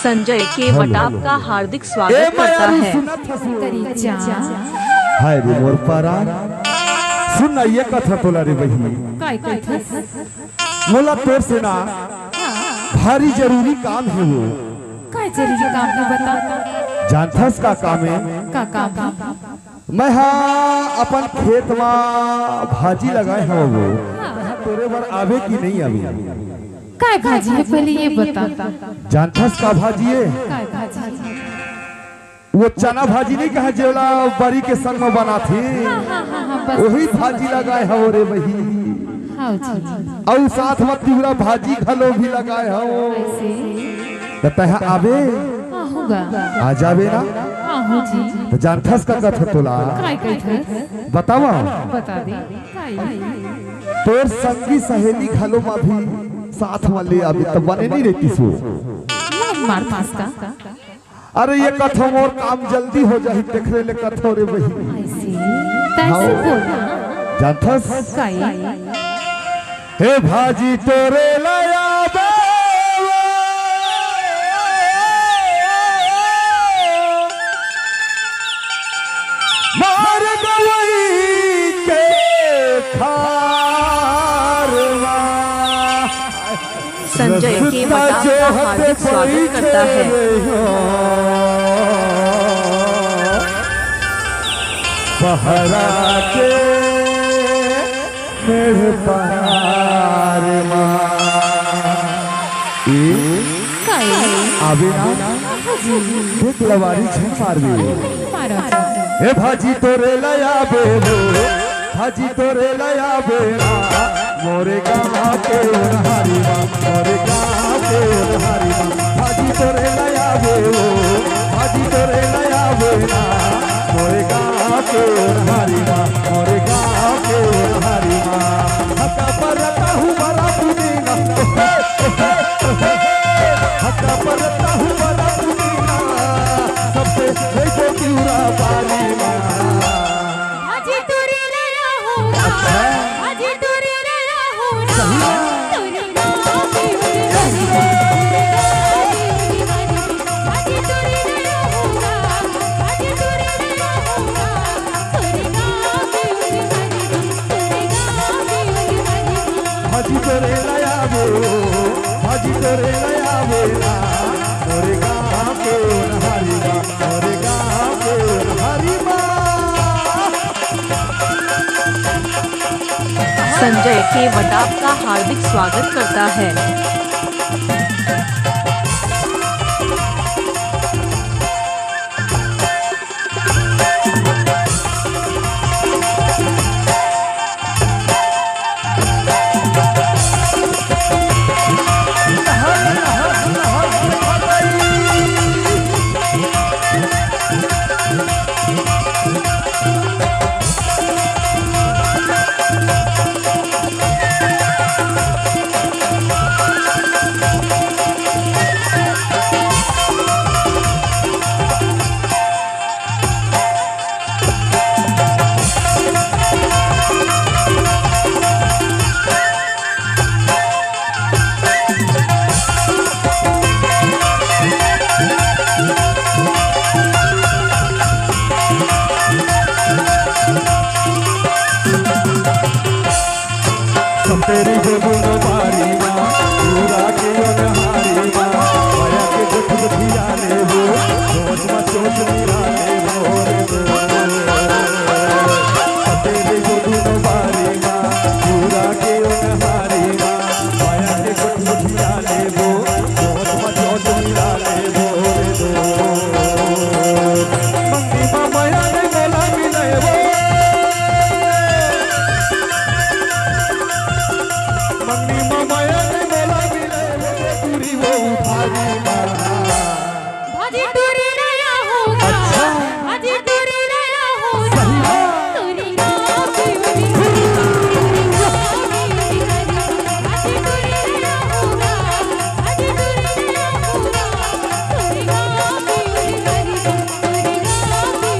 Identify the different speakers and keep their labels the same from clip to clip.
Speaker 1: संजय के वटाप का हार्दिक स्वागत करता है।
Speaker 2: हाय रे मोर पारा सुन ना ये कथा तोला रे बही
Speaker 3: काय कथा
Speaker 2: मोला तोर से ना भारी जरूरी काम है वो।
Speaker 3: काय जरूरी काम है बता।
Speaker 2: जानथस का काम है
Speaker 3: का काम
Speaker 2: मैं हाँ अपन खेत में भाजी लगाए हैं वो तोरे बार आवे की नहीं आवे।
Speaker 3: काय भाजी है पहले ये बता।
Speaker 2: जानथस का भाजी है
Speaker 3: काय भाजी
Speaker 2: वो चना भाजी नहीं कहा जेला बड़ी के संग में बना थी
Speaker 3: बस
Speaker 2: वही भाजी लगाए है रे बही।
Speaker 3: हाँ जी
Speaker 2: और साथ में तिवरा भाजी खलो भी लगाए हो तो तह आवे
Speaker 3: हाँ होगा
Speaker 2: आ जावे ना।
Speaker 3: हाँ हो जी
Speaker 2: तो जानथस का कथा तोला
Speaker 3: काय कथा
Speaker 2: बतावा
Speaker 3: बता दे काय
Speaker 2: तोर संगी सहेली खलो में भी साथ में ले आवे तो बने नहीं रहती सो
Speaker 3: मार पास का
Speaker 2: अरे ये कथा मोर काम जल्दी हो जाही देख ले कथा रे बही।
Speaker 3: ऐसे तैसे बोलना
Speaker 2: जानथस
Speaker 3: काय
Speaker 2: हे भाजी तोरे लाया मार गवई के खारवा
Speaker 1: संजय के वटाप का हार्दिक स्वागत करता है।
Speaker 2: बहरा के मेरे पार
Speaker 3: काय
Speaker 2: आवे ना देख लवारी छे मार दे।
Speaker 3: मारा
Speaker 2: हे भाजी तोरे लया बेलो भाजी तोरे लया बेला मोरे गाँव के हरी मोरे गाँव के हरी भाजी तोरे लया बेलो भाजी तोरे लया बेला मोरे गाँव के हरी मोरे गाँव के हरी हका परता हूँ बड़ा पुदीना हका परता हूँ बड़ा पुदीना सबसे देखो क्यूरा बारी
Speaker 3: अजी तोरे लया होगा अजी तोरे लया होगा तोरे गाँव की हरी अजी तोरे लया होगा अजी तोरे लया होगा तोरे गाँव की
Speaker 2: भाजी तोरे लया बो भाजी तोरे लया बोला मोरे गाँव के हरी मोरे गाँव के हरी
Speaker 1: संजय के वटाप का हार्दिक स्वागत करता है।
Speaker 2: तेरी जोगुन बारी माँ पूरा के हारी माँ माया के दुख दुखिया ले वो सोच में सोच मिला ले वो तेरी जोगुन बारी माँ पूरा के हारी माँ माया के दुख दुखिया ले वो सोच में सोच मिला ले वो मंगी माँ माया ने गला मिले वो मंगनी माया ने मेला मिले वो पूरी वो उठारी
Speaker 3: अजी तोरे लया होगा अजी तोरे लया होगा तोरे गाँव की हरी अजी तोरे लया होगा अजी तोरे लया होगा तोरे गाँव की हरी तोरे गाँव की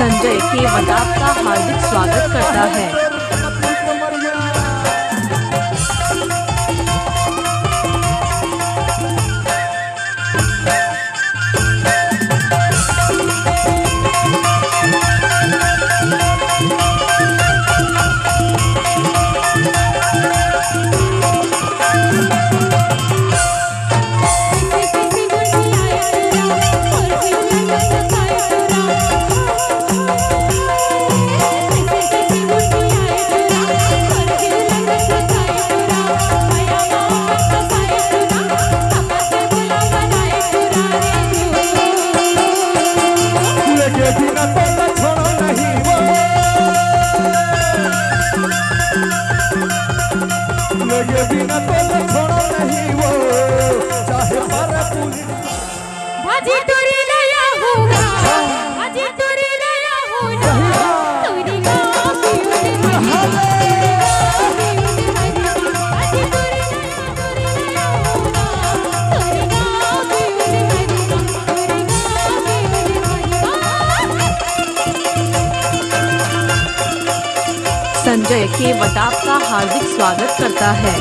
Speaker 1: संजय केवट आपका हार्दिक स्वागत करता है।
Speaker 2: लगे बिना तो छोड़ो नहीं वो, लगे बिना तो छोड़ो नहीं वो, चाहे पर पुलिस
Speaker 3: भाजी तुरी नया होगा, भाजी तुरी नया होगा, तुरी गाँव की उड़ हरी, भाजी तुरी नया होगा, तुरी गाँव की उड़ हरी, तुरी गाँव की उड़ हरी।
Speaker 1: संजय केवट आपका हार्दिक स्वागत करता है।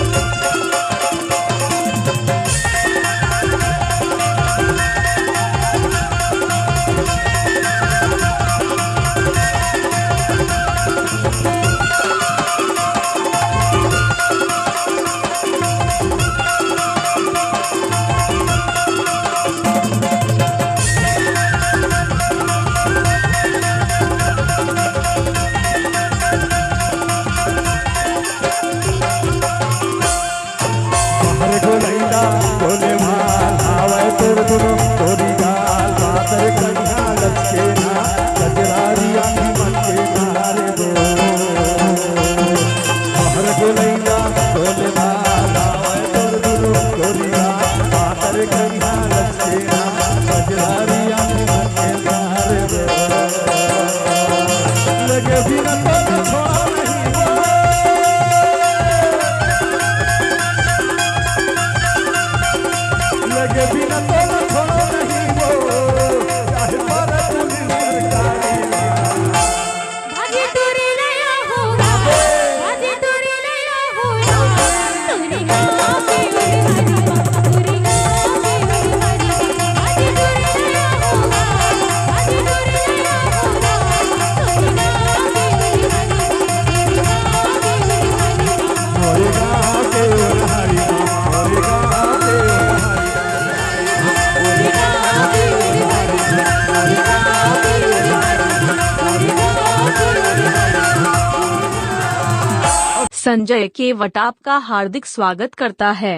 Speaker 2: हरे गोलैंडा गोले भाल आवे तोर दुनो तोरी गाल बातर कन्या लचके ना गजरारी आंखी मन के नारे दो। हरे गोलैंडा गोले भाल आवे तोर दुनो तोरी गाल बातर कन्या लचके ना गजरारी आंखी मन के नारे दो। लगे बिना तो छोड़ा नहीं वो, लगे बिना तो छोड़ो नहीं वो, चाहे पर पुलिस सरकारी।
Speaker 3: भाजी तुरी नया होगा, भाजी तुरी नया होगा, तुरी गाँव की उड़ हरी, तुरी गाँव की उड़ हरी, भाजी तुरी नया होगा, भाजी तुरी नया होगा, तुरी गाँव की उड़ हरी, तुरी गाँव की उड़ हरी।
Speaker 2: मोरे गाँव के उन्हारी, मोरे गाँव के उन्हारी,
Speaker 3: तुरी गाँव की उड़ हरी, तुरी गाँव की उड़ हरी, तुरी गाँव की उड़ हरी।
Speaker 1: संजय केवट आपका हार्दिक स्वागत करता है।